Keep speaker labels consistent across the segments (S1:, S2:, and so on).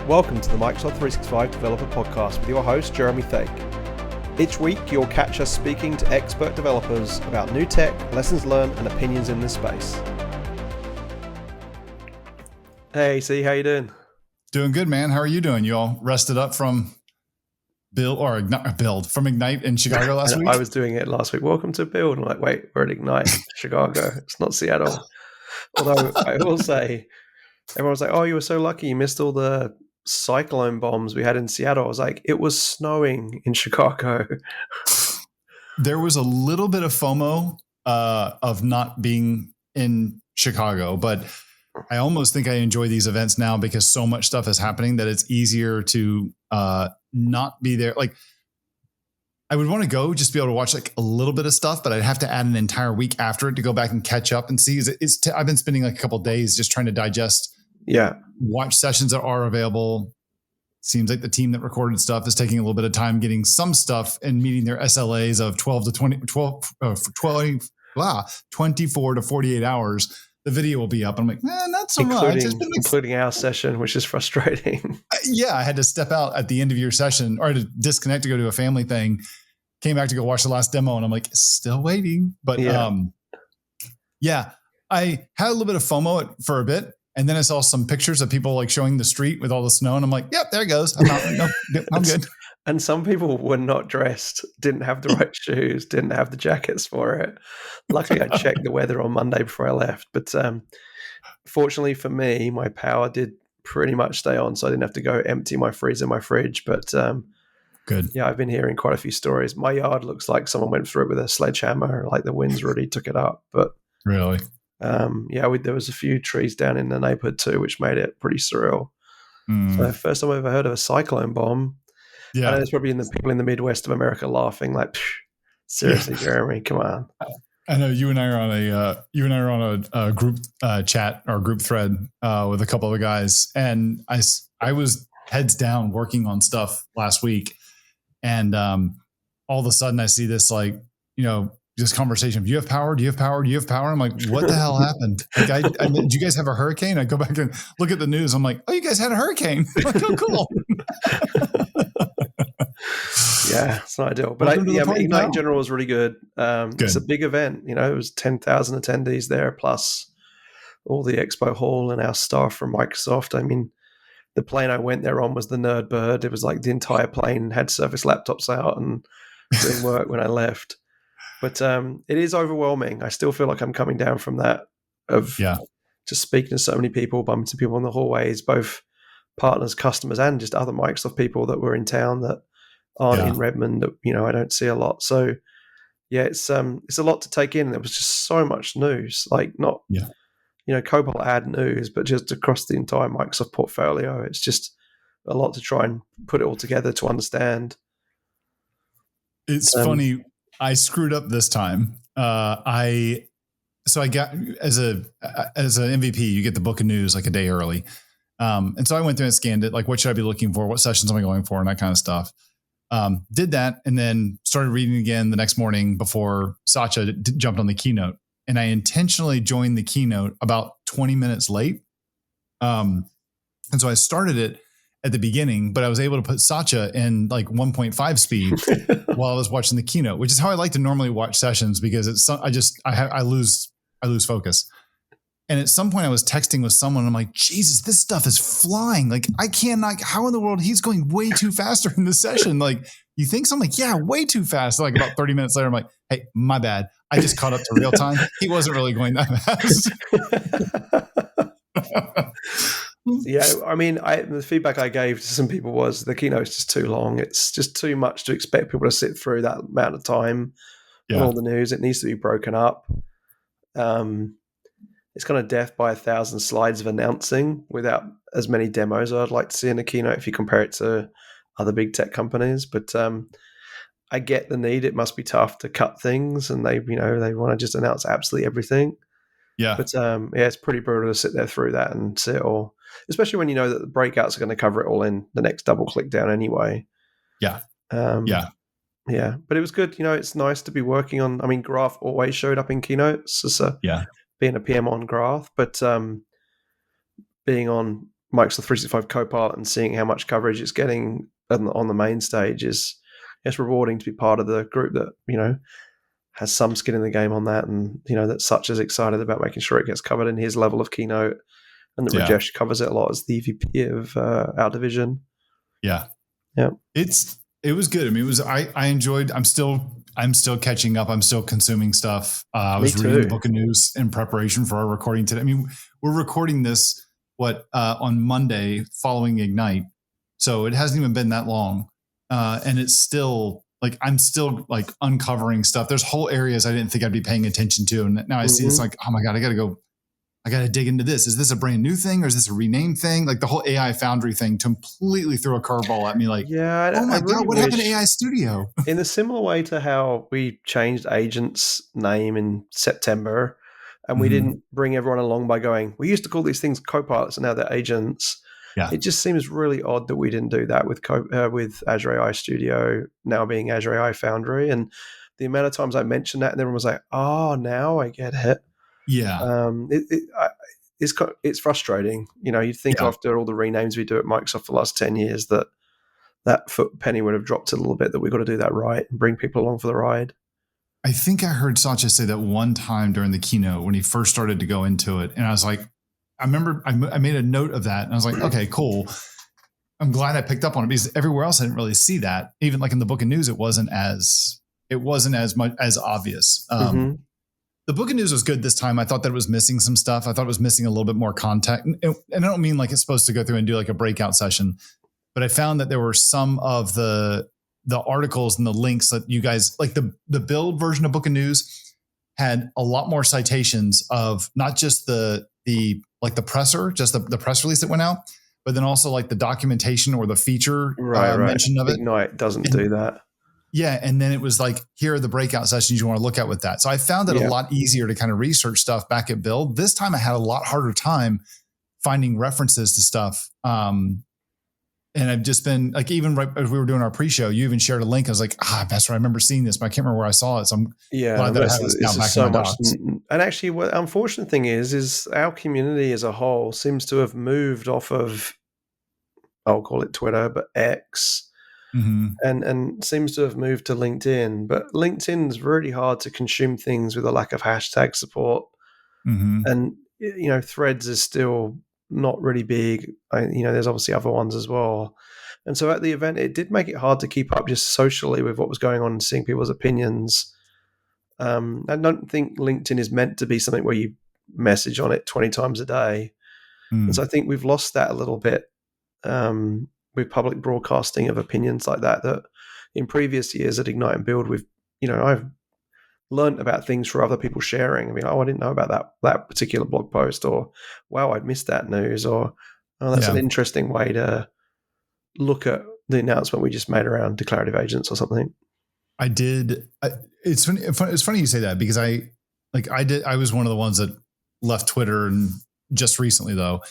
S1: Welcome to the Microsoft 365 Developer Podcast with your host, Jeremy Thake. Each week, you'll catch us speaking to expert developers about new tech, lessons learned, and opinions in this space. Hey, C, how you doing?
S2: Doing good, man. How are you doing? You all rested up from from Ignite in Chicago last week?
S1: I was doing it last week. Welcome to Build. I'm like, wait, we're at Ignite, Chicago. It's not Seattle. Although I will say, everyone was like, oh, you were so lucky. You missed all the cyclone bombs we had in Seattle. I was like, it was snowing in Chicago.
S2: There was a little bit of FOMO of not being in Chicago, but I almost think I enjoy these events now because so much stuff is happening that it's easier to not be there. Like, I would want to go just to be able to watch like a little bit of stuff, but I'd have to add an entire week after it to go back and catch up and see. I've been spending like a couple of days just trying to digest, watch sessions that are available. Seems like the team that recorded stuff is taking a little bit of time getting some stuff and meeting their SLAs of 24 to 48 hours. The video will be up. I'm like, not so much.
S1: Including our session, which is frustrating.
S2: Yeah, I had to step out at the end of your session or to disconnect to go to a family thing. Came back to go watch the last demo, and I'm like, still waiting. But I had a little bit of FOMO for a bit, and then I saw some pictures of people like showing the street with all the snow, and I'm like, yep, there it goes. I'm good.
S1: And some people were not dressed, didn't have the right shoes, didn't have the jackets for it. Luckily, I checked the weather on Monday before I left. But fortunately for me, my power did pretty much stay on, so I didn't have to go empty my freezer, my fridge. But
S2: good.
S1: Yeah, I've been hearing quite a few stories. My yard looks like someone went through it with a sledgehammer, like the winds really took it up. But
S2: really,
S1: there was a few trees down in the neighborhood too, which made it pretty surreal. So first time I ever heard of a cyclone bomb. Yeah, I know there's probably people in the Midwest of America laughing like, seriously, Jeremy, come on.
S2: I know you and I are on a group chat or group thread with a couple of guys, and I was heads down working on stuff last week, and all of a sudden I see this this conversation. Do you have power? Do you have power? Do you have power? I'm like, what the hell happened? Like, did you guys have a hurricane? I go back and look at the news. I'm like, oh, you guys had a hurricane. I'm like, oh, cool.
S1: Yeah, it's not ideal. But Ignite in general was really good. It's a big event. It was 10,000 attendees there, plus all the expo hall and our staff from Microsoft. I mean, the plane I went there on was the Nerd Bird. It was like the entire plane had Surface laptops out and doing work when I left. But it is overwhelming. I still feel like I'm coming down from that of just speaking to so many people, bumping into people in the hallways, both partners, customers, and just other Microsoft people that were in town that aren't in Redmond that I don't see a lot. So it's a lot to take in. There was just so much news, like not Cobalt ad news, but just across the entire Microsoft portfolio. It's just a lot to try and put it all together to understand.
S2: It's funny. I screwed up this time. I got as an MVP, you get the book of news like a day early. And so I went through and scanned it. Like, what should I be looking for? What sessions am I going for? And that kind of stuff. Did that and then started reading again the next morning before Satya jumped on the keynote. And I intentionally joined the keynote about 20 minutes late. And so I started it at the beginning, but I was able to put Satya in like 1.5 speed while I was watching the keynote, which is how I like to normally watch sessions because I lose focus. And at some point I was texting with someone. And I'm like, Jesus, this stuff is flying. Like how in the world he's going way too faster in this session? Like, you think so? I'm like, yeah, way too fast. Like about 30 minutes later, I'm like, hey, my bad. I just caught up to real time. He wasn't really going that fast.
S1: Yeah, I mean, the feedback I gave to some people was the keynote's just too long. It's just too much to expect people to sit through that amount of time and all the news. It needs to be broken up. It's kind of death by 1,000 slides of announcing without as many demos I'd like to see in a keynote if you compare it to other big tech companies. But I get the need. It must be tough to cut things, and they want to just announce absolutely everything. Yeah. But it's pretty brutal to sit there through that and see it all, especially when you know that the breakouts are going to cover it all in the next double click down anyway.
S2: Yeah.
S1: Yeah. But it was good. It's nice to be working on. I mean, Graph always showed up in keynotes. Being a PM on Graph, but being on Microsoft 365 Copilot and seeing how much coverage it's getting on the main stage is it's rewarding to be part of the group that, has some skin in the game on that, and that Such is excited about making sure it gets covered in his level of keynote, and that Rajesh covers it a lot as the EVP of our division.
S2: Yeah. It was good. I mean, I enjoyed. I'm still catching up. I'm still consuming stuff. I was reading the book of news in preparation for our recording today. I mean, we're recording this on Monday following Ignite, so it hasn't even been that long, and it's still like I'm still like uncovering stuff. There's whole areas I didn't think I'd be paying attention to, and now I see it's like, oh my god, I got to dig into this. Is this a brand new thing or is this a renamed thing? Like the whole AI Foundry thing completely threw a curveball at me. Like, oh my God, what happened to AI Studio?
S1: In a similar way to how we changed Agent's name in September, and we didn't bring everyone along by going, we used to call these things Copilots and now they're agents.
S2: Yeah.
S1: It just seems really odd that we didn't do that with Azure AI Studio now being Azure AI Foundry. And the amount of times I mentioned that and everyone was like, oh, now I get it.
S2: Yeah.
S1: It's frustrating. You'd think after all the renames we do at Microsoft for the last 10 years that foot penny would have dropped a little bit, that we've got to do that right and bring people along for the ride.
S2: I think I heard Satya say that one time during the keynote when he first started to go into it. And I was like, I remember I made a note of that and I was like, okay, cool. I'm glad I picked up on it because everywhere else I didn't really see that. Even like in the book of news, it wasn't as much as obvious. The book of news was good this time. I thought that it was missing some stuff. I thought it was missing a little bit more context. And I don't mean like it's supposed to go through and do like a breakout session, but I found that there were some of the articles and the links that you guys like the build version of book of news had a lot more citations of not just the presser, just the press release that went out, but then also like the documentation or the feature mention of it.
S1: Ignite doesn't do that.
S2: Yeah. And then it was like, here are the breakout sessions you want to look at with that. So I found it a lot easier to kind of research stuff back at Build. This time I had a lot harder time finding references to stuff. And I've just been like, even right as we were doing our pre-show, you even shared a link. I was like, that's right. I remember seeing this, but I can't remember where I saw it. So I'm glad that I have this now back in my docs.
S1: And actually, what unfortunate thing is our community as a whole seems to have moved off of, I'll call it Twitter, but X, and seems to have moved to LinkedIn. But LinkedIn is really hard to consume things with a lack of hashtag support. And, Threads is still not really big. There's obviously other ones as well. And so at the event, it did make it hard to keep up just socially with what was going on and seeing people's opinions. I don't think LinkedIn is meant to be something where you message on it 20 times a day. And so I think we've lost that a little bit with public broadcasting of opinions like that in previous years at Ignite and Build, I've learned about things from other people sharing. I mean, I didn't know about that particular blog post, or wow, I'd missed that news, or that's an interesting way to look at the announcement we just made around declarative agents or something.
S2: I did. It's funny you say that because I was one of the ones that left Twitter and just recently though,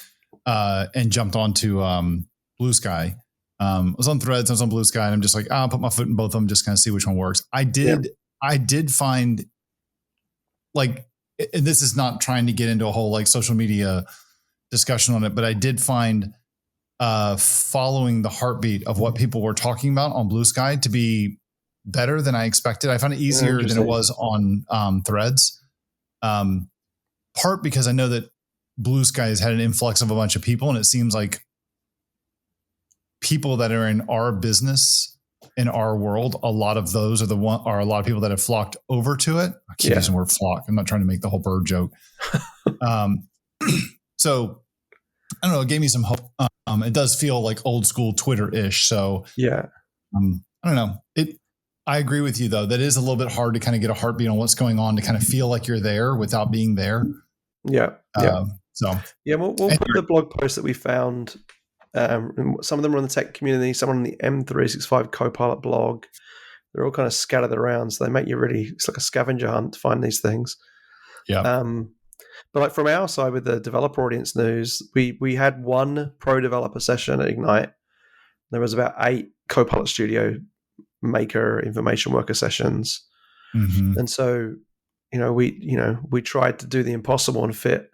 S2: and jumped onto Blue Sky. I was on Threads, I was on Blue Sky, and I'm just like, I'll put my foot in both of them, just kind of see which one works. I did find, like, and this is not trying to get into a whole like social media discussion on it, but I did find following the heartbeat of what people were talking about on Blue Sky to be better than I expected. I found it easier than it was on Threads. Part because I know that Blue Sky has had an influx of a bunch of people, and it seems like people that are in our business, in our world, a lot of those are a lot of people that have flocked over to it. I keep using the word flock. I'm not trying to make the whole bird joke. So I don't know. It gave me some hope. It does feel like old school Twitter-ish. So I don't know. I agree with you though. That is a little bit hard to kind of get a heartbeat on what's going on, to kind of feel like you're there without being there.
S1: We'll put the blog post that we found. Some of them are on the tech community, some are on the M365 Copilot blog. They're all kind of scattered around, so they make you it's like a scavenger hunt to find these things. But like from our side with the developer audience news, we had one pro developer session at Ignite. There was about 8 Copilot Studio maker information worker sessions. And so, we tried to do the impossible and fit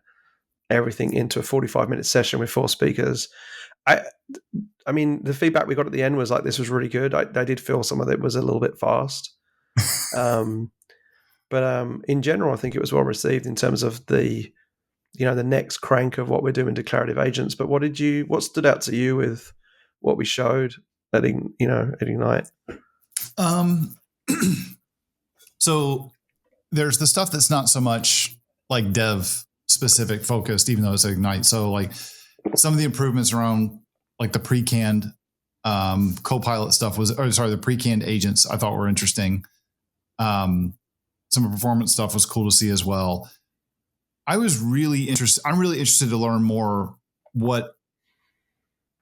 S1: everything into a 45-minute session with 4 speakers. I mean, the feedback we got at the end was like, this was really good. I did feel some of it was a little bit fast. But in general, I think it was well received in terms of the next crank of what we're doing declarative agents. But what stood out to you with what we showed at Ignite?
S2: So there's the stuff that's not so much like dev specific focused, even though it's Ignite. So like some of the improvements around like the pre-canned Copilot stuff the pre-canned agents I thought were interesting. Some of the performance stuff was cool to see as well. I'm really interested to learn more what,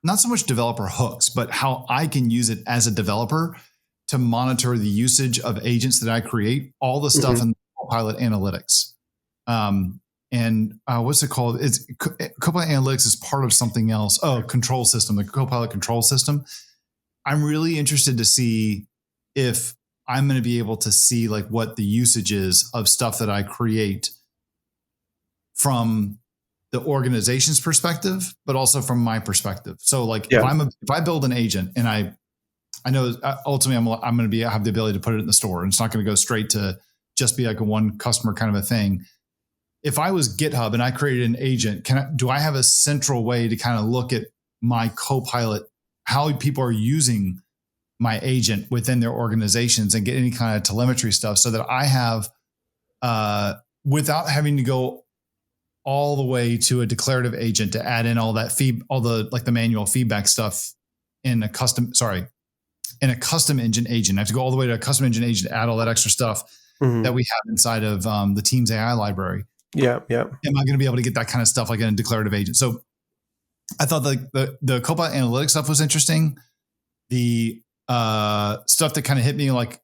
S2: not so much developer hooks, but how I can use it as a developer to monitor the usage of agents that I create, all the stuff in Copilot Analytics. What's it called? Copilot Analytics is part of something else. Oh, control system, the Copilot control system. I'm really interested to see if I'm going to be able to see like what the usage is of stuff that I create from the organization's perspective, but also from my perspective. So like if I build an agent and I know ultimately I'm going to have the ability to put it in the store, and it's not going to go straight to just be like a one customer kind of a thing. If I was GitHub and I created an agent, do I have a central way to kind of look at my Copilot, how people are using my agent within their organizations, and get any kind of telemetry stuff so that I have, without having to go all the way to a declarative agent to add in all that the manual feedback stuff in a custom engine agent. I have to go all the way to a custom engine agent to add all that extra stuff that we have inside of the Teams AI library.
S1: Yeah.
S2: Am I going to be able to get that kind of stuff like in a declarative agent? So I thought the Copilot Analytics stuff was interesting. The stuff that kind of hit me like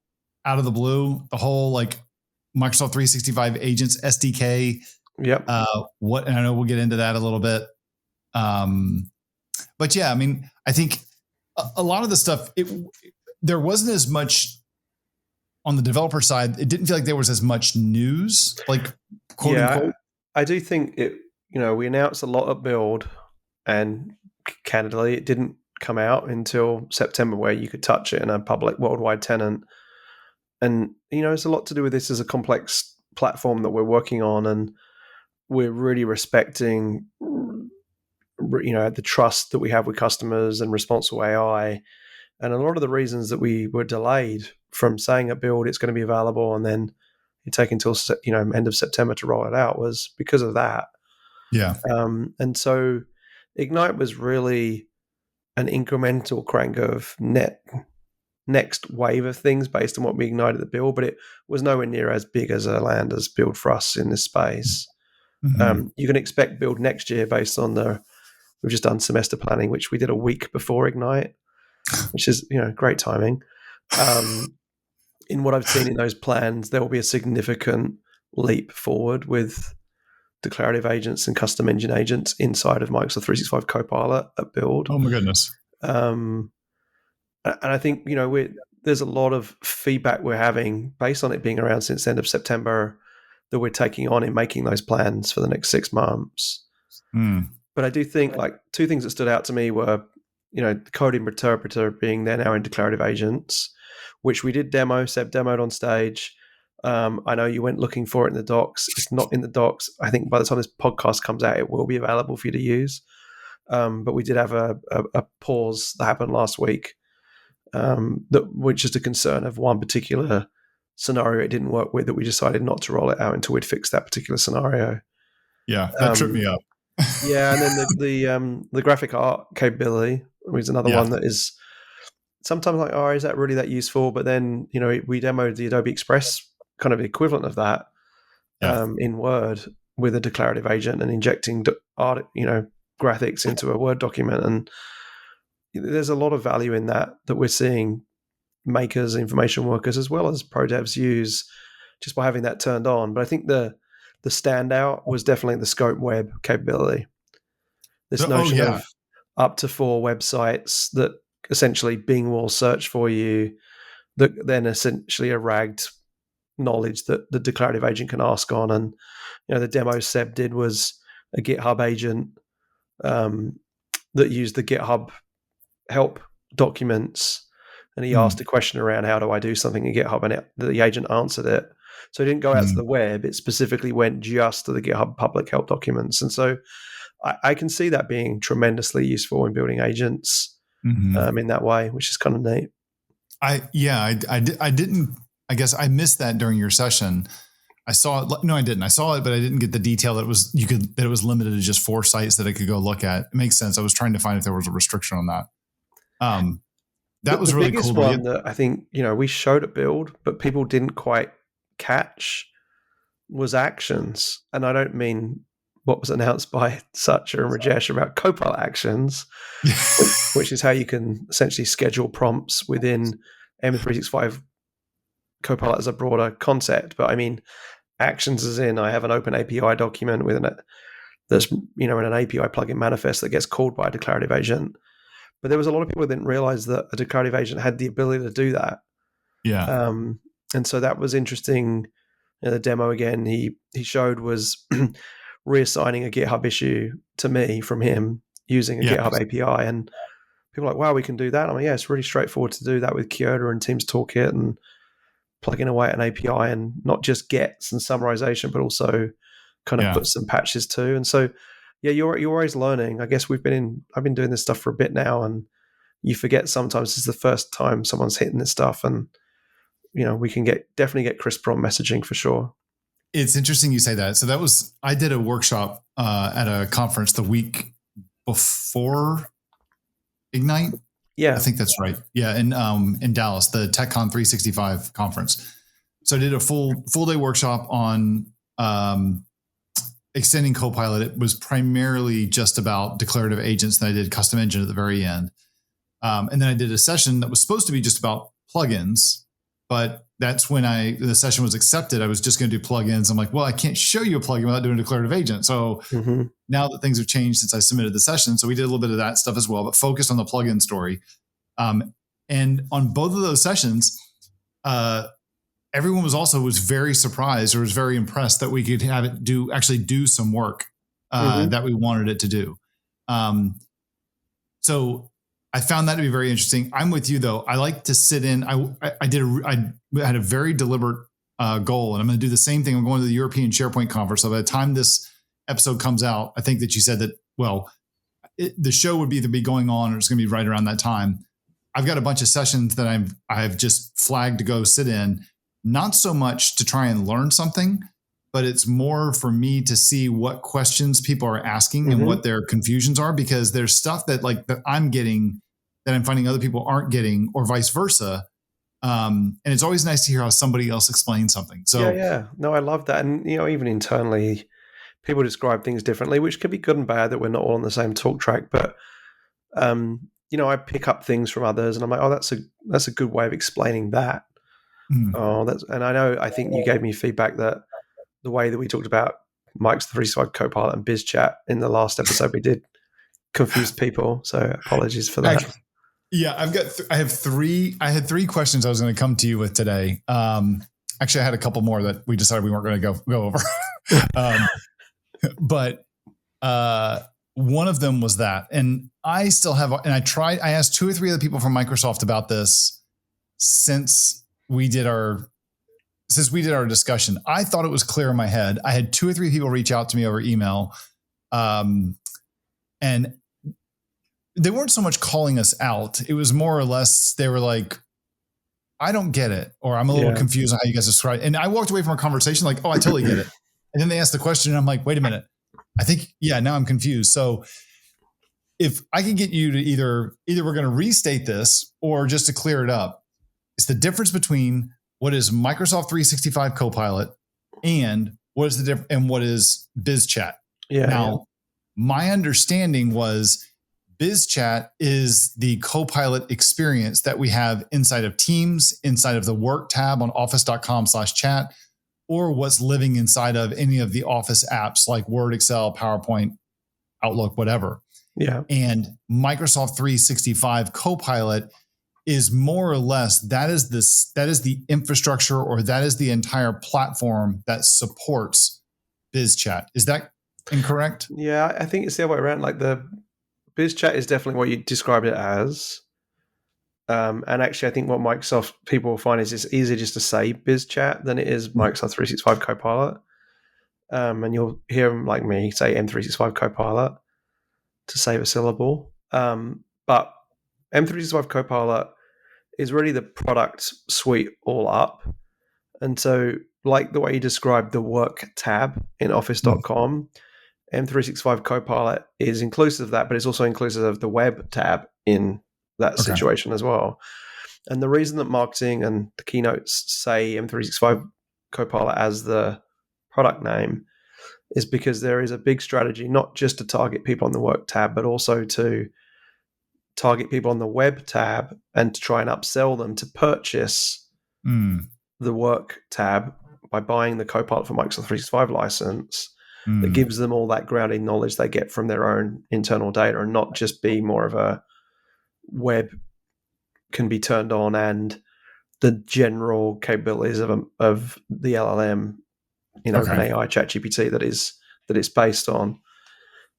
S2: out of the blue, the whole like Microsoft 365 agents SDK.
S1: Yep.
S2: And I know we'll get into that a little bit. But yeah, I mean, I think a lot of the stuff, there wasn't as much on the developer side. It didn't feel like there was as much news, like quote unquote.
S1: I do think we announced a lot at Build, and candidly, it didn't come out until September where you could touch it in a public worldwide tenant. And, it's a lot to do with this as a complex platform that we're working on, and we're really respecting, the trust that we have with customers and responsible AI. And a lot of the reasons that we were delayed from saying at Build it's going to be available and then it take until end of September to roll it out was because of that.
S2: Yeah.
S1: And so Ignite was really an incremental crank of next wave of things based on what we ignited at Build, but it was nowhere near as big as a land as Build for us in this space. You can expect Build next year based on we've just done semester planning, which we did a week before Ignite, which is, great timing. In what I've seen in those plans, there will be a significant leap forward with declarative agents and custom engine agents inside of Microsoft 365 Copilot at Build.
S2: Oh my goodness.
S1: And I think, there's a lot of feedback we're having based on it being around since the end of September that we're taking on in making those plans for the next 6 months. But I do think like two things that stood out to me were, the code interpreter being there now in declarative agents, which we did demo. Seb demoed on stage. I know you went looking for it in the docs. It's not in the docs. I think by the time this podcast comes out, it will be available for you to use. But we did have a pause that happened last week, which is the concern of one particular scenario it didn't work with, that we decided not to roll it out until we'd fixed that particular scenario.
S2: Yeah, that tripped me up.
S1: Yeah, and then the graphic art capability was another one that is sometimes like, oh, is that really that useful? But then, we demoed the Adobe Express kind of equivalent of that in Word with a declarative agent and injecting art, graphics into a Word document. And there's a lot of value in that we're seeing makers, information workers, as well as pro devs use just by having that turned on. But I think the standout was definitely the scope web capability. This notion of up to 4 websites that essentially Bing will search for you, that then essentially a ragged knowledge that the declarative agent can ask on. And, the demo Seb did was a GitHub agent that used the GitHub help documents, and he asked a question around how do I do something in GitHub, and the agent answered it. So it didn't go out to the web. It specifically went just to the GitHub public help documents. And so I can see that being tremendously useful in building agents in that way, which is kind of neat.
S2: I guess I missed that during your session. I saw it. No, I didn't. I saw it, but I didn't get the detail that it was limited to just 4 sites that I could go look at. It makes sense. I was trying to find if there was a restriction on that. That was really cool.
S1: The biggest one that I think, we showed at Build, but people didn't quite catch was actions. And I don't mean what was announced by Satya and Rajesh about Copilot actions, which is how you can essentially schedule prompts within M365 Copilot as a broader concept. But I mean, actions as in I have an open API document there's in an API plugin manifest that gets called by a declarative agent. But there was a lot of people that didn't realize that a declarative agent had the ability to do that.
S2: Yeah.
S1: And so that was interesting. The demo again he showed was reassigning a GitHub issue to me from him using a GitHub API. And people are like, wow, we can do that. I'm like, yeah, it's really straightforward to do that with Kyoto and Teams Toolkit and plugging away at an API, and not just gets and summarization, but also kind of put some patches too. And so, yeah, you're always learning. I guess I've been doing this stuff for a bit now, and you forget sometimes it's the first time someone's hitting this stuff, and we can definitely get crisper on messaging for sure.
S2: It's interesting you say that. So I did a workshop at a conference the week before Ignite.
S1: Yeah,
S2: I think that's right. Yeah, in Dallas, the TechCon 365 conference. So I did a full day workshop on extending Copilot. It was primarily just about declarative agents, and I did custom engine at the very end. And then I did a session that was supposed to be just about plugins, but that's when the session was accepted. I was just going to do plugins. I'm like, well, I can't show you a plugin without doing a declarative agent. So now that things have changed since I submitted the session, so we did a little bit of that stuff as well, but focused on the plugin story. And on both of those sessions, everyone was very surprised or was very impressed that we could have it do some work that we wanted it to do. So I found that to be very interesting. I'm with you though. I like to sit in. I had a very deliberate goal, and I'm going to do the same thing. I'm going to the European SharePoint conference. So by the time this episode comes out, I think that you said that, the show would either be going on or it's going to be right around that time. I've got a bunch of sessions that I've just flagged to go sit in, not so much to try and learn something, but it's more for me to see what questions people are asking and what their confusions are, because there's stuff that I'm getting that I'm finding other people aren't getting, or vice versa. And it's always nice to hear how somebody else explains something. So
S1: yeah. No, I love that. And, even internally, people describe things differently, which can be good and bad that we're not all on the same talk track. But, I pick up things from others and I'm like, oh, that's a good way of explaining that. And I think you gave me feedback that the way that we talked about Mike's 365 Copilot and BizChat in the last episode we did confused people. So apologies for that.
S2: I had 3 questions I was going to come to you with today. Actually, I had a couple more that we decided we weren't going to go over. But one of them was that, and I still have, and I asked 2 or 3 other people from Microsoft about this since we did our discussion. I thought it was clear in my head. I had 2 or 3 people reach out to me over email. And they weren't so much calling us out. It was more or less, they were like, I don't get it, or I'm a little confused on how you guys describe it. And I walked away from our conversation like, oh, I totally get it. And then they asked the question and I'm like, wait a minute. I think, now I'm confused. So if I can get you to either we're going to restate this or just to clear it up, it's the difference between what is Microsoft 365 Copilot and what is what is BizChat. Now, my understanding was BizChat is the Copilot experience that we have inside of Teams, inside of the Work tab on office.com/chat, or what's living inside of any of the Office apps like Word, Excel, PowerPoint, Outlook, whatever.
S1: Yeah.
S2: And Microsoft 365 Copilot is more or less, that is the infrastructure, or that is the entire platform that supports BizChat. Is that incorrect?
S1: Yeah, I think it's the other way around. Like the BizChat is definitely what you described it as. And actually, I think what Microsoft people will find is it's easier just to say BizChat than it is Microsoft 365 Copilot. And you'll hear them like me say M365 Copilot to save a syllable. But M365 Copilot is really the product suite all up. And so, like the way you described the work tab in office.com, M365 Copilot is inclusive of that, but it's also inclusive of the web tab in that situation as well. And the reason that marketing and the keynotes say M365 Copilot as the product name is because there is a big strategy, not just to target people on the work tab, but also to target people on the web tab and to try and upsell them to purchase the work tab by buying the Copilot for Microsoft 365 license that gives them all that grounding knowledge they get from their own internal data, and not just be more of a web can be turned on and the general capabilities of the LLM in OpenAI ChatGPT that it's based on.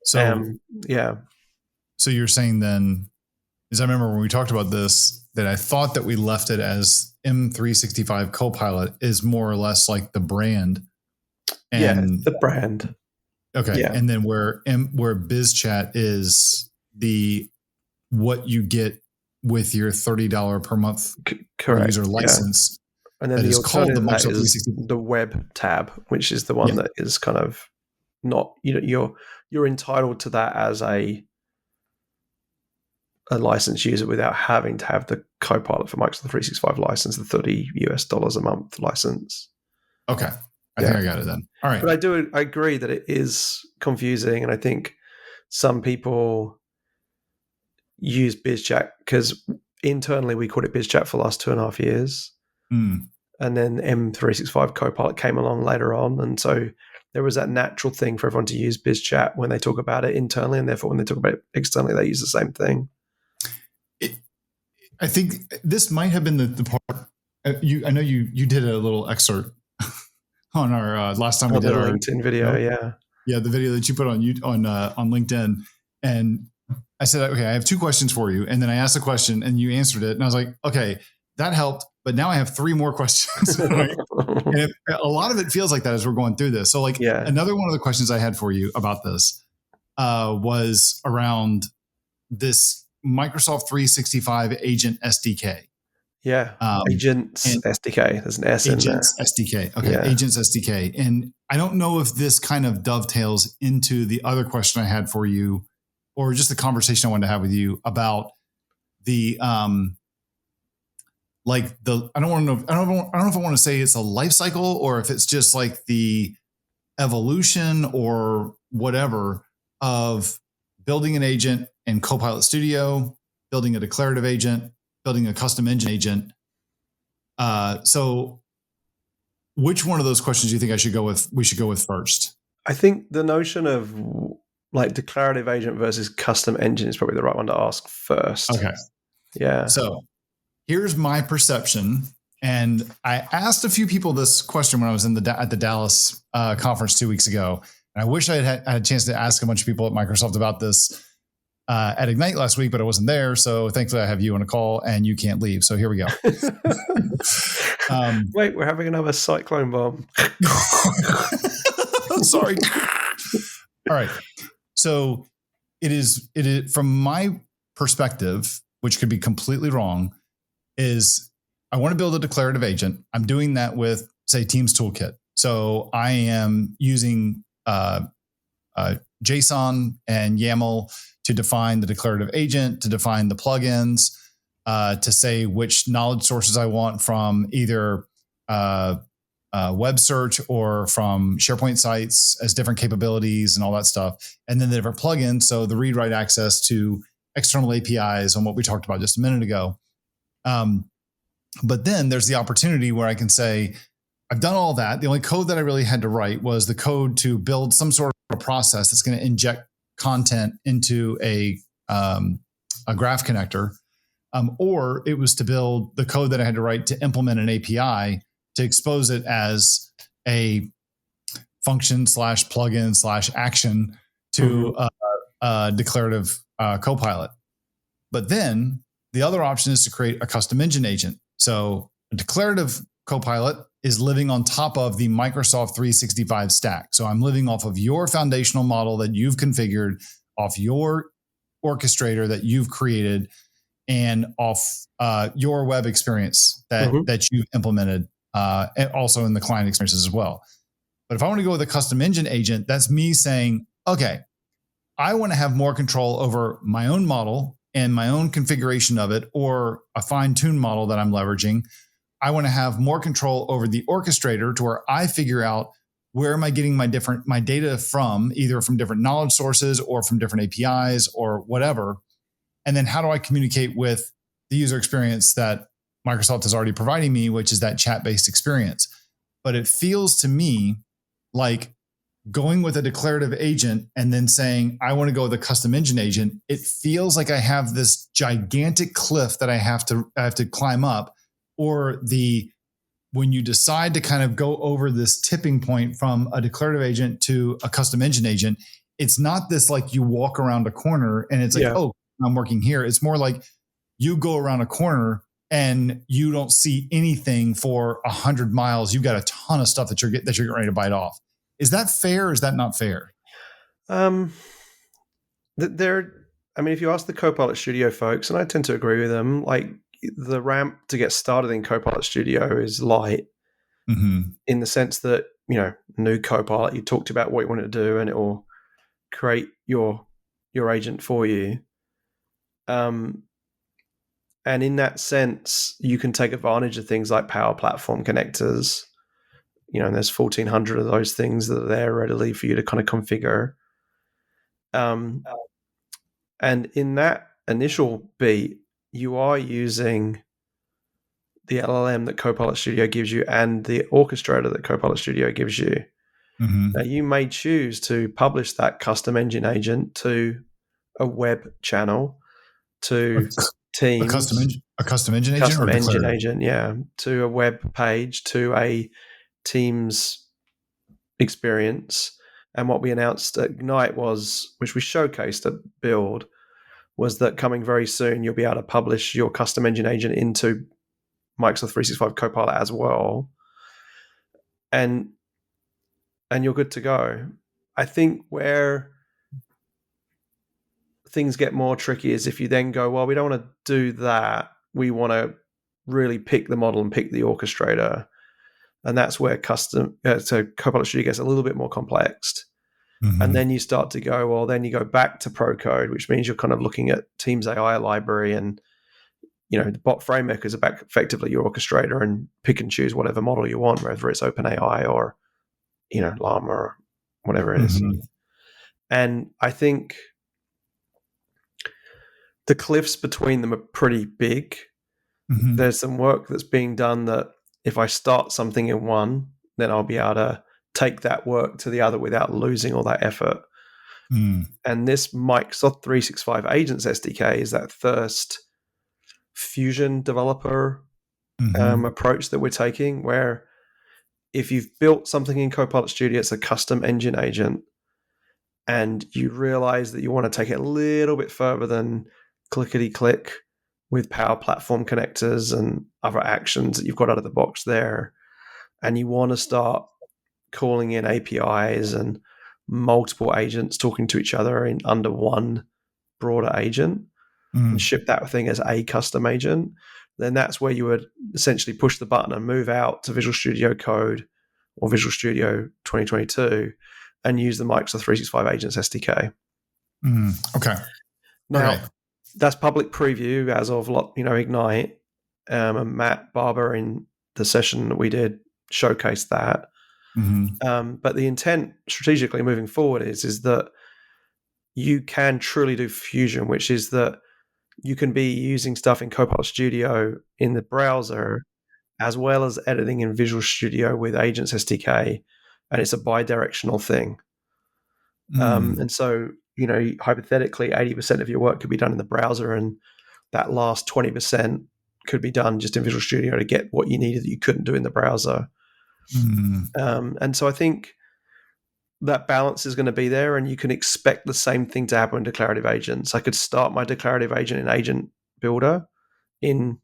S2: So So you're saying then, as I remember when we talked about this, that I thought that we left it as M365 Copilot is more or less like the brand. And
S1: the brand.
S2: Okay. Yeah. And then where BizChat is what you get with your $30 per month user license.
S1: And then the alternative that is the web tab, which is the one that is kind of not, you're entitled to that as a licensed user without having to have the Copilot for Microsoft 365 license, the $30 a month license.
S2: Okay. I think I got it then. All right.
S1: But I agree that it is confusing. And I think some people use BizChat because internally we called it BizChat for the last 2.5 years. And then M365 Copilot came along later on. And so there was that natural thing for everyone to use BizChat when they talk about it internally. And therefore, when they talk about it externally, they use the same thing.
S2: I think this might have been the part. I know you did a little excerpt on our last time we did our
S1: LinkedIn video.
S2: Yeah, the video that you put on LinkedIn, and I said, okay, I have 2 questions for you, and then I asked a question, and you answered it, and I was like, okay, that helped, but now I have 3 more questions. Right? And a lot of it feels like that as we're going through this. So, another one of the questions I had for you about this was around this Microsoft 365 Agent SDK.
S1: Yeah, Agents SDK. There's an S in there.
S2: Agents SDK. Okay, Agents SDK. And I don't know if this kind of dovetails into the other question I had for you, or just the conversation I wanted to have with you about the I don't know if I want to say it's a life cycle or if it's just like the evolution or whatever of building an agent in Copilot Studio, building a declarative agent, building a custom engine agent. So which one of those questions do you think we should go with first?
S1: I think the notion of like declarative agent versus custom engine is probably the right one to ask first.
S2: Okay.
S1: Yeah.
S2: So here's my perception. And I asked a few people this question when I was at the Dallas conference 2 weeks ago. And I wish I had a chance to ask a bunch of people at Microsoft about this at Ignite last week, but I wasn't there. So thankfully I have you on a call and you can't leave. So here we go.
S1: Wait, we're having another cyclone bomb.
S2: Sorry. All right. So it is from my perspective, which could be completely wrong, is I want to build a declarative agent. I'm doing that with, say, Teams Toolkit. So I am using JSON and YAML to define the declarative agent, to define the plugins, to say which knowledge sources I want from either web search or from SharePoint sites as different capabilities and all that stuff. And then the different plugins. So the read-write access to external APIs on what we talked about just a minute ago. But then there's the opportunity where I can say, I've done all that. The only code that I really had to write was the code to build some sort of process that's going to inject content into a graph connector. Or it was to build the code that I had to write to implement an API to expose it as a function / plugin / action to declarative Copilot. But then the other option is to create a custom engine agent. So a declarative Copilot is living on top of the Microsoft 365 stack. So I'm living off of your foundational model that you've configured, off your orchestrator that you've created, and off your web experience that you've implemented, and also in the client experiences as well. But if I want to go with a custom engine agent, that's me saying, okay, I want to have more control over my own model and my own configuration of it, or a fine-tuned model that I'm leveraging. I want to have more control over the orchestrator to where I figure out where am I getting my data from, either from different knowledge sources or from different APIs or whatever. And then how do I communicate with the user experience that Microsoft is already providing me, which is that chat-based experience. But it feels to me like going with a declarative agent and then saying, I want to go with a custom engine agent, it feels like I have this gigantic cliff that I have to climb up, or when you decide to kind of go over this tipping point from a declarative agent to a custom engine agent, it's not this like you walk around a corner and it's like, oh, I'm working here. It's more like you go around a corner and you don't see anything for 100 miles. You've got a ton of stuff that you're getting ready to bite off. Is that fair or is that not fair?
S1: If you ask the Copilot Studio folks, and I tend to agree with them, like the ramp to get started in Copilot Studio is light in the sense that, new Copilot, you talked about what you want to do and it will create your agent for you. And in that sense, you can take advantage of things like Power Platform connectors. And there's 1,400 of those things that are there readily for you to kind of configure. And in that initial beat, you are using the LLM that Copilot Studio gives you and the orchestrator that Copilot Studio gives you. Now, you may choose to publish that custom engine agent to a web channel, to Teams.
S2: A custom engine agent?
S1: Custom engine agent, yeah. To a web page, to a Teams experience. And what we announced at Ignite which we showcased at Build, was that coming very soon, you'll be able to publish your custom engine agent into Microsoft 365 Copilot as well. And you're good to go. I think where things get more tricky is if you then go, well, we don't want to do that. We want to really pick the model and pick the orchestrator. And that's where so Copilot Studio gets a little bit more complex. And then you start to go, well, then you go back to Pro Code, which means you're kind of looking at Teams AI library and, the bot framework is effectively your orchestrator, and pick and choose whatever model you want, whether it's OpenAI or, Llama or whatever it is. And I think the cliffs between them are pretty big. There's some work that's being done that if I start something in one, then I'll be able to take that work to the other without losing all that effort. And this Microsoft 365 Agents SDK is that first Fusion developer approach that we're taking, where if you've built something in Copilot Studio, it's a custom engine agent, and you realize that you want to take it a little bit further than clickety-click with Power Platform connectors and other actions that you've got out of the box there, and you want to start calling in APIs and multiple agents talking to each other in under one broader agent, and ship that thing as a custom agent, then that's where you would essentially push the button and move out to Visual Studio Code or Visual Studio 2022 and use the Microsoft 365 Agents SDK.
S2: Okay.
S1: Now, that's public preview as of Ignite, and Matt Barber in the session that we did showcased that. But the intent strategically moving forward is that you can truly do fusion, which is that you can be using stuff in Copilot Studio in the browser as well as editing in Visual Studio with Agents SDK, and it's a bi-directional thing. And so, hypothetically, 80% of your work could be done in the browser, and that last 20% could be done just in Visual Studio to get what you needed that you couldn't do in the browser. And so I think that balance is going to be there, and you can expect the same thing to happen in declarative agents. I could start my declarative agent in Agent Builder in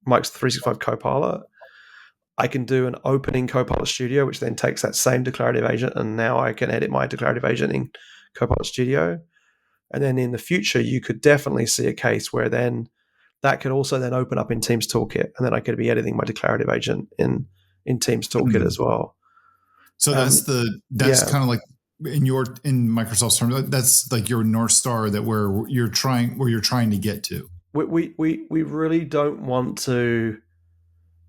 S1: Microsoft 365 Copilot. I can do an opening Copilot Studio, which then takes that same declarative agent, and now I can edit my declarative agent in Copilot Studio. And then in the future, you could definitely see a case where then that could also then open up in Teams Toolkit, and then I could be editing my declarative agent in Teams Toolkit as well.
S2: So that's kind of like in Microsoft's terms, that's like your North Star, that where you're trying to get to.
S1: We really don't want to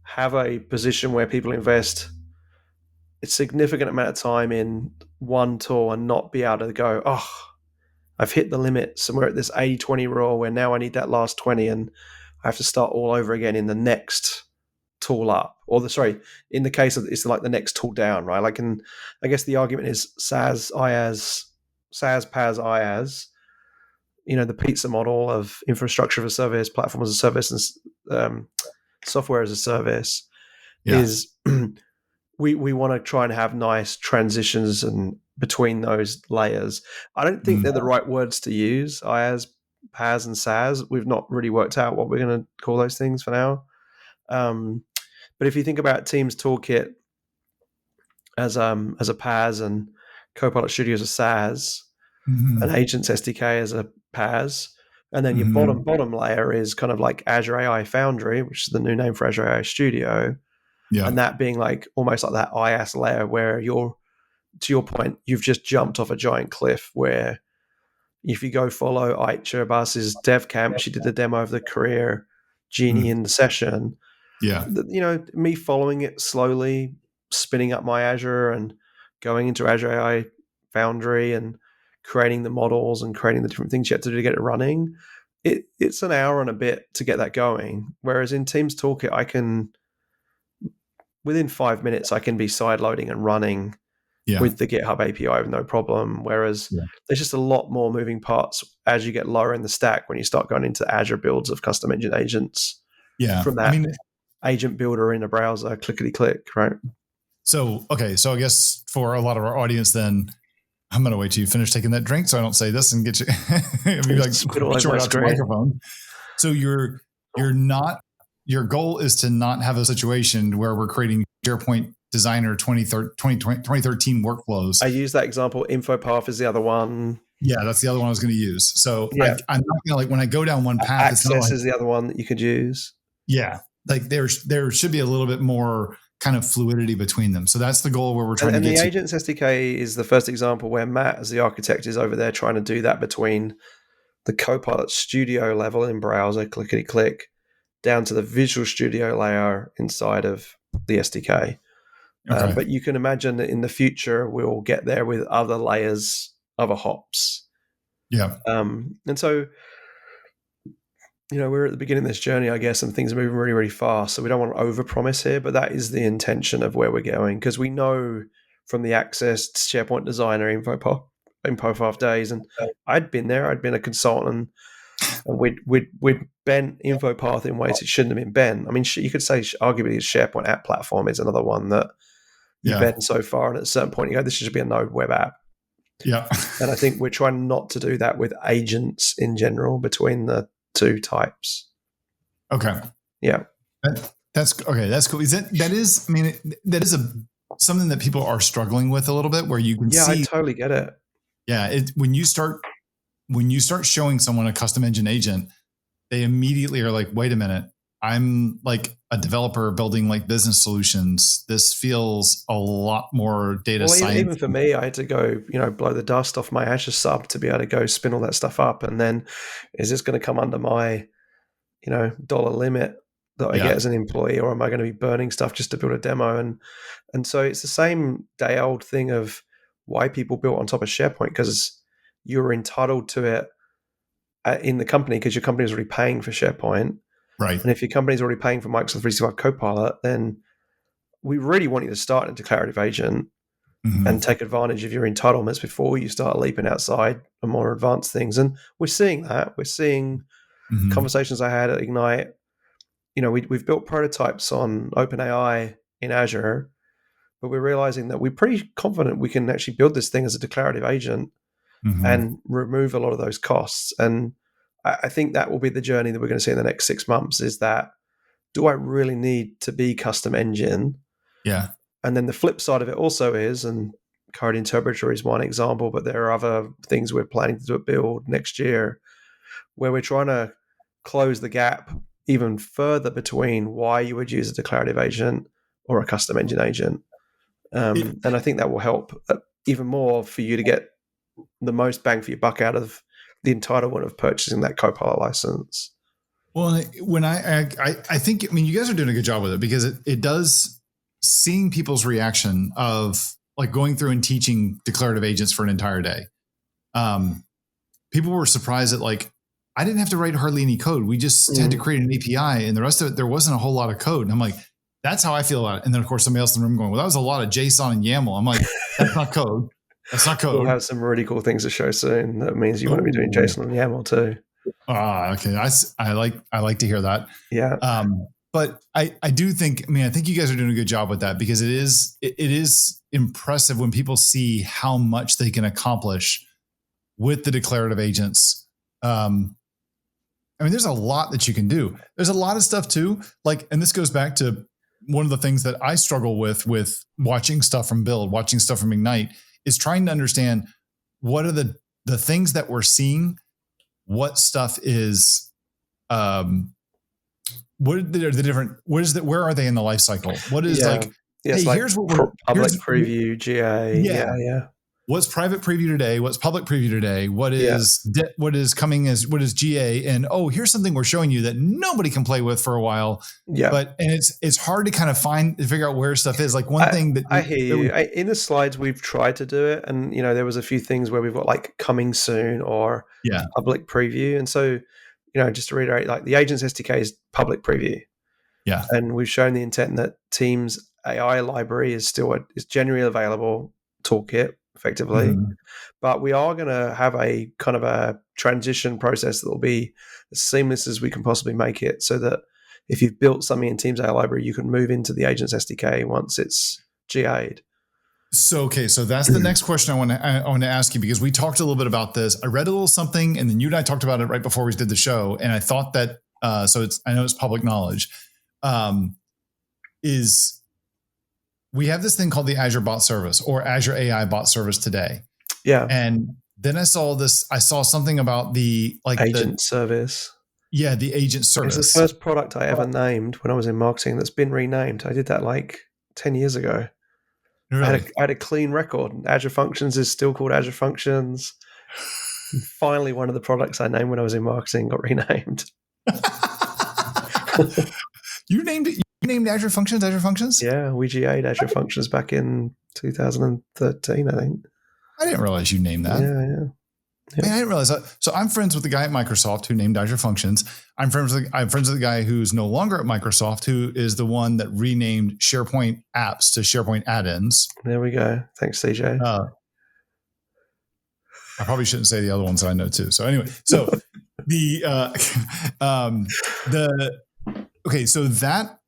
S1: have a position where people invest a significant amount of time in one tool and not be able to go, oh, I've hit the limit somewhere at this 80-20 rule where now I need that last 20 and I have to start all over again in the next tool up, or in the case of it's like the next tool down, right? Like, I guess the argument is SaaS, IaaS, SaaS, PaaS, IaaS, the pizza model of infrastructure as a service, platform as a service, and software as a service is we want to try and have nice transitions and between those layers. I don't think they're the right words to use, IaaS, PaaS, and SaaS. We've not really worked out what we're going to call those things for now. But if you think about Teams Toolkit as a PaaS and Copilot Studio as a SaaS, and Agents SDK as a PaaS, and then your bottom layer is kind of like Azure AI Foundry, which is the new name for Azure AI Studio, and that being like almost like that IaaS layer where to your point, you've just jumped off a giant cliff. Where if you go follow Aitcha Abbas's dev camp, she did the demo of the career genie in the session. Me following it slowly, spinning up my Azure and going into Azure AI Foundry and creating the models and creating the different things you have to do to get it running. It's an hour and a bit to get that going. Whereas in Teams Toolkit, I can, within 5 minutes, I can be sideloading and running with the GitHub API with no problem. Whereas there's just a lot more moving parts as you get lower in the stack when you start going into Azure builds of custom engine agents. From that agent builder in a browser, clickety click, right?
S2: So I guess for a lot of our audience, then I'm going to wait till you finish taking that drink so I don't say this and get you be like short out your microphone. So your goal is to not have a situation where we're creating SharePoint Designer 2013 workflows.
S1: I use that example. InfoPath is the other one.
S2: Yeah, that's the other one I was going to use. So I'm not going to, like, when I go down one path,
S1: Access is the other one that you could use.
S2: Yeah, like there should be a little bit more kind of fluidity between them. So that's the goal where we're trying to get to.
S1: And the Agents SDK is the first example where Matt, as the architect, is over there trying to do that between the Copilot Studio level in browser, clickety click, down to the Visual Studio layer inside of the SDK. But you can imagine that in the future, we'll get there with other layers, other hops.
S2: Yeah.
S1: And so, we're at the beginning of this journey, I guess, and things are moving really, really fast. So we don't want to overpromise here, but that is the intention of where we're going, because we know from the Access SharePoint Designer InfoPath days, and I'd been there. I'd been a consultant, and we'd bent InfoPath in ways it shouldn't have been bent. I mean, you could say arguably SharePoint App Platform is another one that you bent so far, and at a certain point you go, this should be a Node web app.
S2: Yeah.
S1: And I think we're trying not to do that with agents in general between the two types.
S2: Okay.
S1: Yeah.
S2: That's okay. That's cool. That is something that people are struggling with a little bit, where you can see.
S1: Yeah, I totally get it.
S2: Yeah. When you start showing someone a custom engine agent, they immediately are like, wait a minute, I'm like a developer building like business solutions. This feels a lot more data science.
S1: Even for me, I had to go, blow the dust off my Azure sub to be able to go spin all that stuff up. And then is this going to come under my, dollar limit that I get as an employee, or am I going to be burning stuff just to build a demo? And so it's the same day old thing of why people built on top of SharePoint, because you're entitled to it in the company because your company is already paying for SharePoint.
S2: Right.
S1: And if your company's already paying for Microsoft 365 Copilot, then we really want you to start in a declarative agent and take advantage of your entitlements before you start leaping outside and more advanced things. And we're seeing that. We're seeing conversations I had at Ignite. We've built prototypes on OpenAI in Azure but we're realizing that we're pretty confident we can actually build this thing as a declarative agent and remove a lot of those costs. And I think that will be the journey that we're going to see in the next 6 months, is that, do I really need to be custom engine?
S2: Yeah.
S1: And then the flip side of it also is, and code interpreter is one example, but there are other things we're planning to build next year where we're trying to close the gap even further between why you would use a declarative agent or a custom engine agent. And I think that will help even more for you to get the most bang for your buck out of the entitlement of purchasing that Copilot license.
S2: Well, when I think, I mean, you guys are doing a good job with it, because it does, seeing people's reaction of like going through and teaching declarative agents for an entire day. People were surprised that, like, I didn't have to write hardly any code. We just had to create an API, and the rest of it, there wasn't a whole lot of code. And I'm like, that's how I feel about it. And then of course somebody else in the room going, well, that was a lot of JSON and YAML. I'm like, that's not code. That's not code.
S1: We'll have some really cool things to show soon. That means you want to be doing JSON and YAML too.
S2: Okay. I like to hear that.
S1: Yeah.
S2: But I do think, I think you guys are doing a good job with that, because it is impressive when people see how much they can accomplish with the declarative agents. There's a lot that you can do. There's a lot of stuff too. Like, and this goes back to one of the things that I struggle with watching stuff from Build, watching stuff from Ignite, is trying to understand what are the things that we're seeing, what stuff is, what are the different, where are they in the life cycle? What is hey,
S1: like
S2: here's what we're
S1: public preview, GA. Yeah.
S2: What's private preview today? What's public preview today? What is what is coming as, what is GA? And here's something we're showing you that nobody can play with for a while.
S1: Yeah.
S2: But it's hard to kind of figure out where stuff is. Like one thing that
S1: I hear you. In the slides we've tried to do it, and there was a few things where we've got like coming soon or public preview. And so, just to reiterate, like the Agents SDK is public preview.
S2: Yeah.
S1: And we've shown the intent that Teams AI library is still is generally available toolkit effectively. But we are going to have a kind of a transition process that will be as seamless as we can possibly make it, so that if you've built something in Teams AI library, you can move into the Agents SDK once it's GA'd.
S2: So that's the next question I want to ask you, because we talked a little bit about this. I read a little something, and then you and I talked about it right before we did the show, and I thought that I know it's public knowledge. We have this thing called the Azure Bot Service, or Azure AI Bot Service today.
S1: Yeah.
S2: And then I saw something about the
S1: agent service.
S2: Yeah, the agent service.
S1: It's the first product I ever named when I was in marketing that's been renamed. I did that like 10 years ago. Really? I had a clean record. Azure Functions is still called Azure Functions. And finally, one of the products I named when I was in marketing got renamed.
S2: You named Azure Functions Azure Functions?
S1: Yeah, we GA'd Azure Functions back in 2013, I think.
S2: I didn't realize you named that.
S1: Yeah.
S2: Man, I didn't realize that. So I'm friends with the guy at Microsoft who named Azure Functions. I'm friends with the guy who's no longer at Microsoft, who is the one that renamed SharePoint apps to SharePoint add-ins.
S1: There we go. Thanks, CJ.
S2: I probably shouldn't say the other ones that I know too. So anyway, so so that,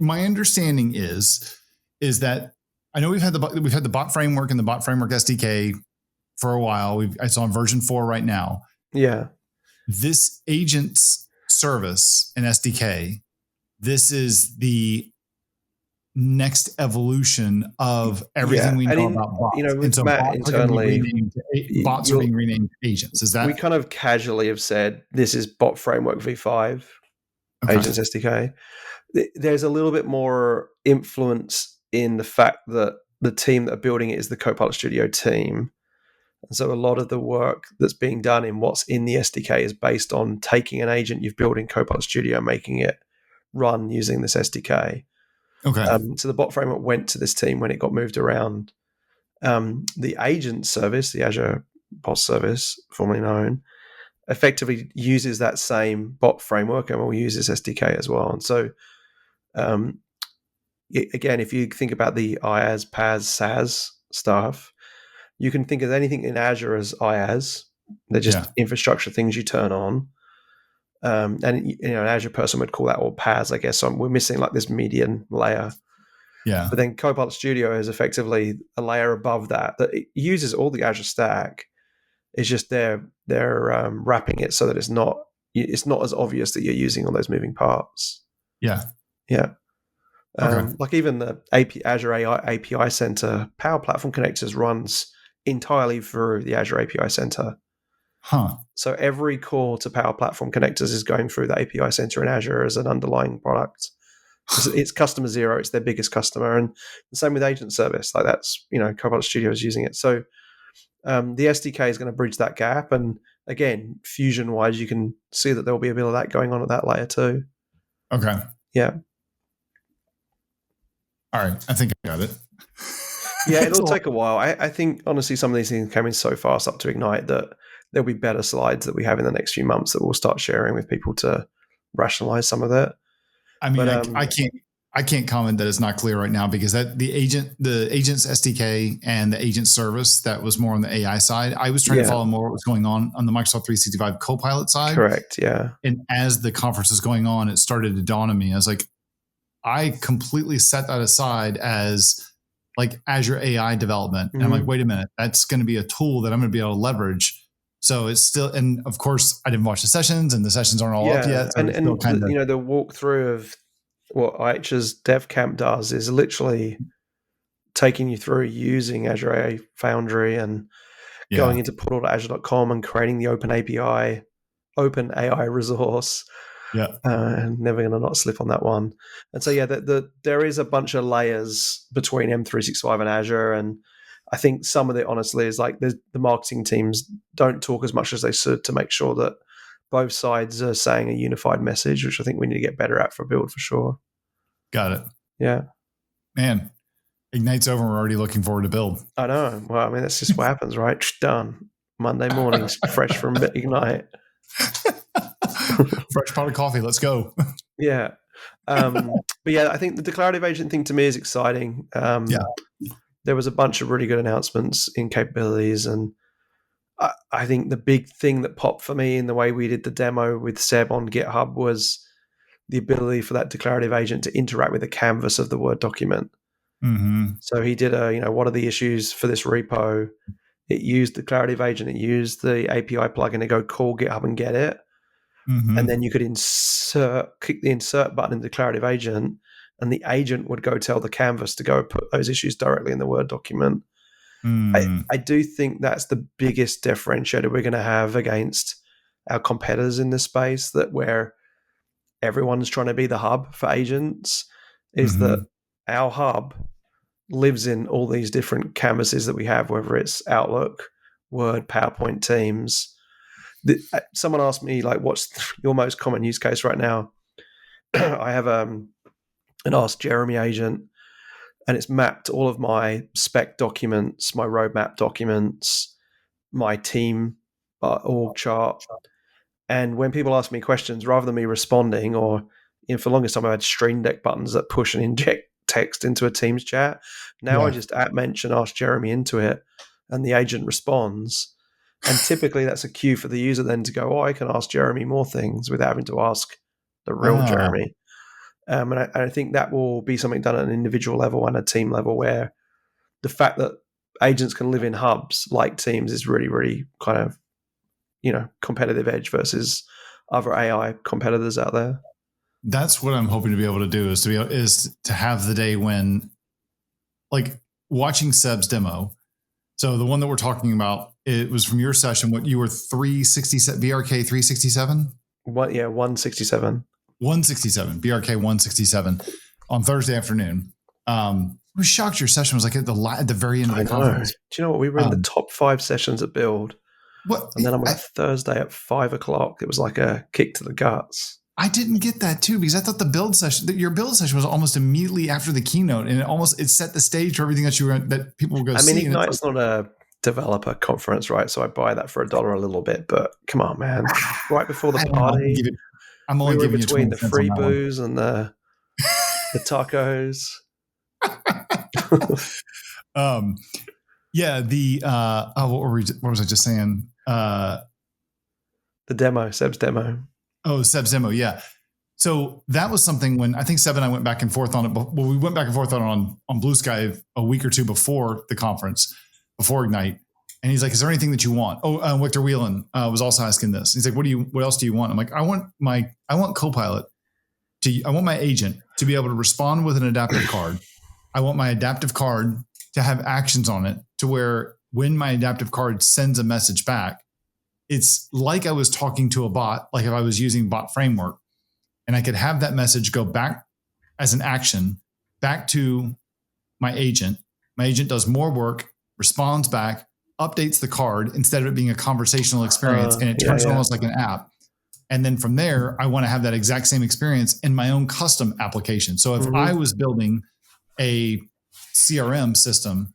S2: my understanding is that I know we've had the bot framework and the bot framework SDK for a while. It's on version 4 right now.
S1: Yeah.
S2: This agent's service and SDK, this is the next evolution of everything we know about bots.
S1: With so Matt internally,
S2: bots are being renamed agents. Is that?
S1: We kind of casually have said this is bot framework v5, agents SDK. There's a little bit more influence in the fact that the team that are building it is the Copilot Studio team. And so a lot of the work that's being done in what's in the SDK is based on taking an agent you've built in Copilot Studio, making it run using this SDK.
S2: Okay.
S1: So the bot framework went to this team when it got moved around. The agent service, the Azure Bot Service, formerly known, effectively uses that same bot framework and will use this SDK as well. And so, again, if you think about the IaaS, PaaS, SaaS stuff, you can think of anything in Azure as IaaS. They're just infrastructure things you turn on. And an Azure person would call that all PaaS, I guess. So we're missing like this median layer.
S2: Yeah.
S1: But then Copilot Studio is effectively a layer above that it uses all the Azure stack. It's just they're wrapping it so that it's not as obvious that you're using all those moving parts.
S2: Yeah.
S1: Yeah.
S2: Okay.
S1: Like even the Azure AI API Center Power Platform connectors runs entirely through the Azure API Center.
S2: Huh.
S1: So every core to Power Platform connectors is going through the API Center in Azure as an underlying product. It's customer zero. It's their biggest customer. And the same with Agent Service. Like that's, Copilot Studio is using it. So the SDK is going to bridge that gap. And again, Fusion-wise, you can see that there will be a bit of that going on at that layer too.
S2: Okay.
S1: Yeah.
S2: All right. I think I got it.
S1: Yeah, it'll take a while. I think, honestly, some of these things came in so fast up to Ignite that there'll be better slides that we have in the next few months that we'll start sharing with people to rationalize some of that.
S2: I mean, I can't comment that it's not clear right now because the agent's SDK and the agent service that was more on the AI side. I was trying to follow more what was going on the Microsoft 365 Copilot side.
S1: Correct. Yeah.
S2: And as the conference is going on, it started to dawn on me. I was like, I completely set that aside as like Azure AI development. And I'm like, wait a minute, that's going to be a tool that I'm going to be able to leverage. So it's still, and of course, I didn't watch the sessions, and the sessions aren't all up yet. So
S1: and the walkthrough of what IH's Dev Camp does is literally taking you through using Azure AI Foundry and going into portal.azure.com and creating the open AI resource.
S2: Yeah.
S1: Never going to not slip on that one. And so, there is a bunch of layers between M365 and Azure. And I think some of it, honestly, is like the marketing teams don't talk as much as they should to make sure that both sides are saying a unified message, which I think we need to get better at for build for sure.
S2: Got it.
S1: Yeah.
S2: Man, Ignite's over. We're already looking forward to build.
S1: I know. Well, I mean, that's just what happens, right? Done. Monday mornings, fresh from Ignite.
S2: Fresh pot of coffee. Let's go.
S1: Yeah. But yeah, I think the declarative agent thing to me is exciting. There was a bunch of really good announcements in capabilities. And I think the big thing that popped for me in the way we did the demo with Seb on GitHub was the ability for that declarative agent to interact with the canvas of the Word document.
S2: Mm-hmm.
S1: So he did what are the issues for this repo? It used the declarative agent. It used the API plugin to go call GitHub and get it.
S2: Mm-hmm.
S1: And then you could click the insert button in the declarative agent, and the agent would go tell the canvas to go put those issues directly in the Word document. I do think that's the biggest differentiator we're going to have against our competitors in this space, that where everyone's trying to be the hub for agents, is that our hub lives in all these different canvases that we have, whether it's Outlook, Word, PowerPoint, Teams. Someone asked me, like, what's your most common use case right now? I have an Ask Jeremy agent, and it's mapped all of my spec documents, my roadmap documents, my team org chart. And when people ask me questions, rather than me responding, or for the longest time I had Stream Deck buttons that push and inject text into a Teams chat. Now I just mention Ask Jeremy into it, and the agent responds. And typically that's a cue for the user then to go, I can ask Jeremy more things without having to ask the real Jeremy. And I think that will be something done at an individual level and a team level, where the fact that agents can live in hubs like Teams is really, really kind of, competitive edge versus other AI competitors out there.
S2: That's what I'm hoping to be able to do, is to have the day when, like, watching Seb's demo. So the one that we're talking about, it was from your session. What you were 367 BRK 367?
S1: 167.
S2: 167 BRK 167 on Thursday afternoon. I was shocked your session was like at the very end of the conference.
S1: Do you know what? We were in the top 5 sessions at Build.
S2: What?
S1: And then on Thursday at 5:00, it was like a kick to the guts.
S2: I didn't get that too, because I thought your build session was almost immediately after the keynote, and it set the stage for everything that people will go see.
S1: I mean, Ignite's not a developer conference, right? So I buy that for $1 a little bit, but come on, man! Right before the party,
S2: I'm only giving you
S1: between the free booze and the tacos.
S2: What was I just saying?
S1: The demo, Seb's demo.
S2: Oh, Seb's demo, yeah. So that was something when I think Seb and I went back and forth on it. Well, we went back and forth on Blue Sky a week or two before the conference, before Ignite. And he's like, is there anything that you want? Oh, Victor Whelan was also asking this. He's like, what else do you want? I'm like, I want Copilot I want my agent to be able to respond with an adaptive card. I want my adaptive card to have actions on it to where when my adaptive card sends a message back, it's like I was talking to a bot, like if I was using bot framework, and I could have that message go back as an action back to my agent. My agent does more work, responds back, updates the card instead of it being a conversational experience, and it turns it almost like an app. And then from there, I want to have that exact same experience in my own custom application. So if I was building a CRM system,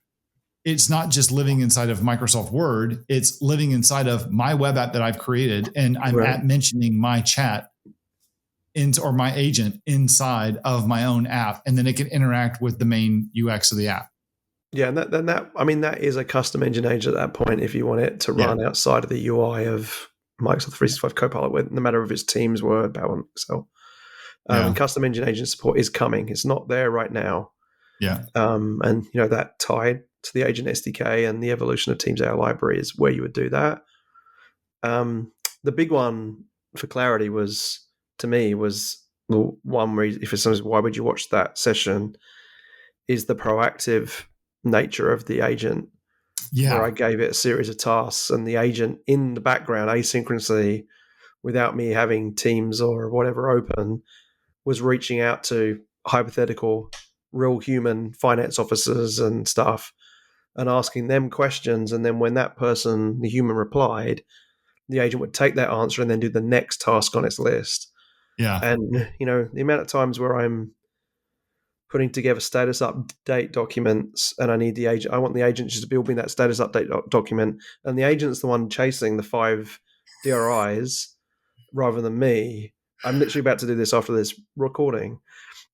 S2: it's not just living inside of Microsoft Word, it's living inside of my web app that I've created. And I'm mentioning my chat or my agent inside of my own app. And then it can interact with the main UX of the app.
S1: Yeah, and that is a custom engine agent at that point if you want it to run outside of the UI of Microsoft 365 Copilot, no matter if it's Teams, Word, PowerPoint, Excel. And custom engine agent support is coming. It's not there right now.
S2: Yeah.
S1: And that tied to the agent SDK and the evolution of Teams AI library is where you would do that. The big one for clarity was the one where if it's why would you watch that session is the proactive nature of the agent. Yeah. Where I gave it a series of tasks and the agent in the background asynchronously without me having Teams or whatever open was reaching out to hypothetical real human finance officers and stuff and asking them questions. And then when that person, the human, replied, the agent would take that answer and then do the next task on its list.
S2: Yeah.
S1: And, the amount of times where I'm putting together status update documents and I want the agent just to build me that status update document, and the agent's the one chasing the 5 DRIs rather than me. I'm literally about to do this after this recording.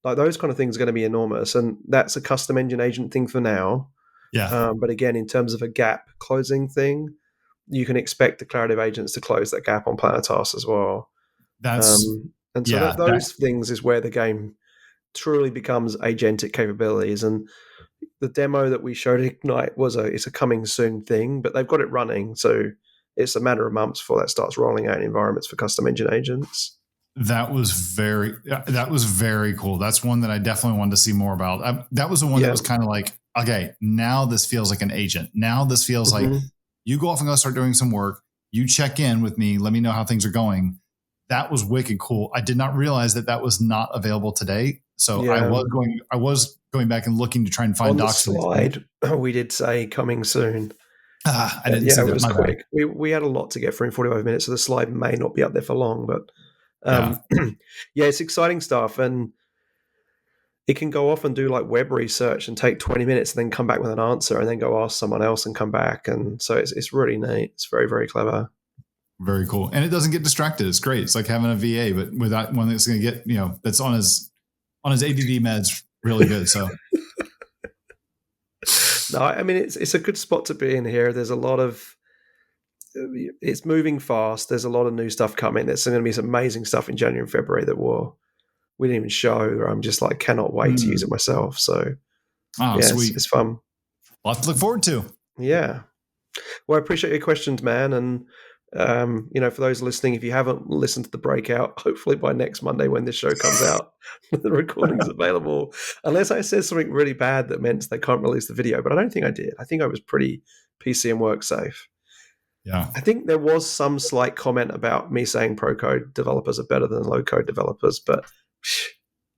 S1: Like those kind of things are going to be enormous, and that's a custom engine agent thing for now.
S2: Yeah.
S1: But again, in terms of a gap closing thing, you can expect declarative agents to close that gap on planner tasks as well. Those things is where the game truly becomes agentic capabilities. And the demo that we showed at Ignite it's a coming soon thing, but they've got it running, so it's a matter of months before that starts rolling out in environments for custom engine agents.
S2: That was very cool. That's one that I definitely wanted to see more about. That was the one that was kind of like, okay, now this feels like an agent. Now this feels like you go off and go start doing some work. You check in with me. Let me know how things are going. That was wicked cool. I did not realize that was not available today. So I was going back and looking to try and find
S1: on
S2: docs.
S1: The slide, we did say coming soon.
S2: I didn't see that.
S1: It was quick. We had a lot to get through in 45 minutes, so the slide may not be up there for long, but it's exciting stuff. And it can go off and do like web research and take 20 minutes and then come back with an answer and then go ask someone else and come back. And so it's really neat. It's very, very clever.
S2: Very cool. And it doesn't get distracted. It's great. It's like having a VA, but without one that's going to get, that's on his ADD meds really good. So
S1: no, I mean, it's a good spot to be in here. There's it's moving fast. There's a lot of new stuff coming. There's going to be some amazing stuff in January and February that we didn't even show. Or I'm just like, cannot wait to use it myself. So
S2: sweet.
S1: It's fun.
S2: Lots to look forward to.
S1: Yeah. Well, I appreciate your questions, man. And, for those listening, if you haven't listened to the breakout, hopefully by next Monday when this show comes out, the recording's available. Unless I said something really bad that meant they can't release the video, but I don't think I did. I think I was pretty PC and work safe.
S2: Yeah.
S1: I think there was some slight comment about me saying pro code developers are better than low code developers, but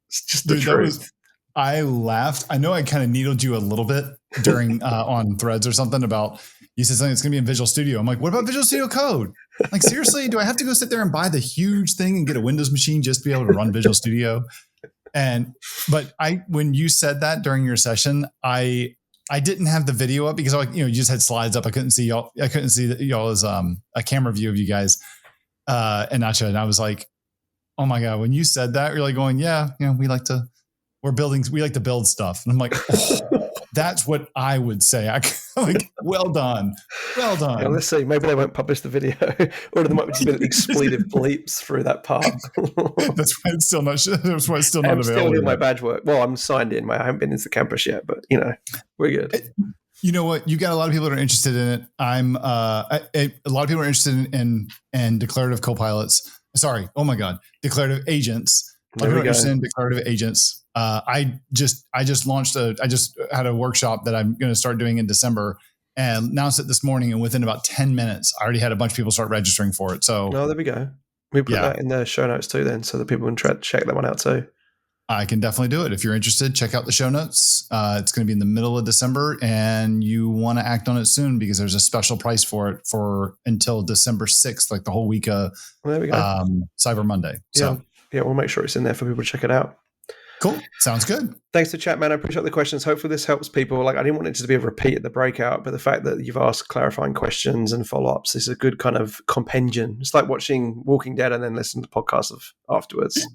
S1: it's just the truth.
S2: I laughed. I know I kind of needled you a little bit during on Threads or something about, you said something that's going to be in Visual Studio. I'm like, what about Visual Studio Code? Like, seriously, do I have to go sit there and buy the huge thing and get a Windows machine just to be able to run Visual Studio? But when you said that during your session, I didn't have the video up because you just had slides up. I couldn't see y'all. I couldn't see y'all as a camera view of you guys and Nacho. And I was like, oh my God, when you said that, you're like going, we like to build stuff. And I'm like, That's what I would say. Like, well done. Well done.
S1: Yeah, let's see. Maybe they won't publish the video, or there might be just been expletive bleeps through that part.
S2: That's why it's still not. That's why it's still not
S1: I'm
S2: available.
S1: still doing my badge work. Well, I'm signed in. I haven't been into the campus yet, but we're good.
S2: You know what? You got a lot of people that are interested in it. A lot of people are interested in declarative co-pilots. Sorry. Oh my God. Declarative agents. A lot of people are interested in declarative agents. I just launched I just had a workshop that I'm going to start doing in December and announced it this morning. And within about 10 minutes, I already had a bunch of people start registering for it. So,
S1: there we go. We put that in the show notes too, then, so that people can try to check that one out too.
S2: I can definitely do it. If you're interested, check out the show notes. It's going to be in the middle of December, and you want to act on it soon because there's a special price for it until December 6th, like the whole week of
S1: there we go.
S2: Cyber Monday. So
S1: yeah, we'll make sure it's in there for people to check it out.
S2: Cool. Sounds good.
S1: Thanks for chat, man. I appreciate the questions. Hopefully this helps people. Like, I didn't want it to be a repeat at the breakout, but the fact that you've asked clarifying questions and follow-ups is a good kind of compendium. It's like watching Walking Dead and then listening to podcasts afterwards.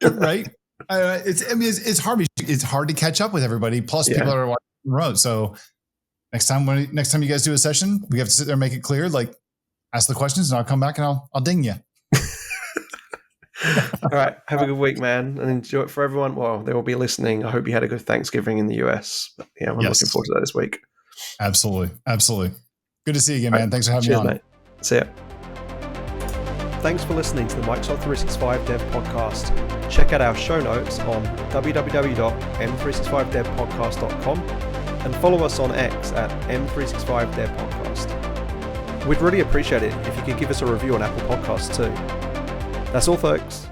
S2: Right. It's hard. It's hard to catch up with everybody. Plus, people are watching the road. So next time you guys do a session, we have to sit there and make it clear. Like, ask the questions, and I'll come back and I'll ding you.
S1: All right. Have a good week, man, and enjoy it for everyone. Well, they will be listening. I hope you had a good Thanksgiving in the US. But we're looking forward to that this week.
S2: Absolutely. Good to see you again, man. Thanks for having me on. Mate.
S1: See ya. Thanks for listening to the Microsoft 365 Dev Podcast. Check out our show notes on www.m365devpodcast.com and follow us on X at M365devpodcast. We'd really appreciate it if you could give us a review on Apple Podcasts too. That's all, folks.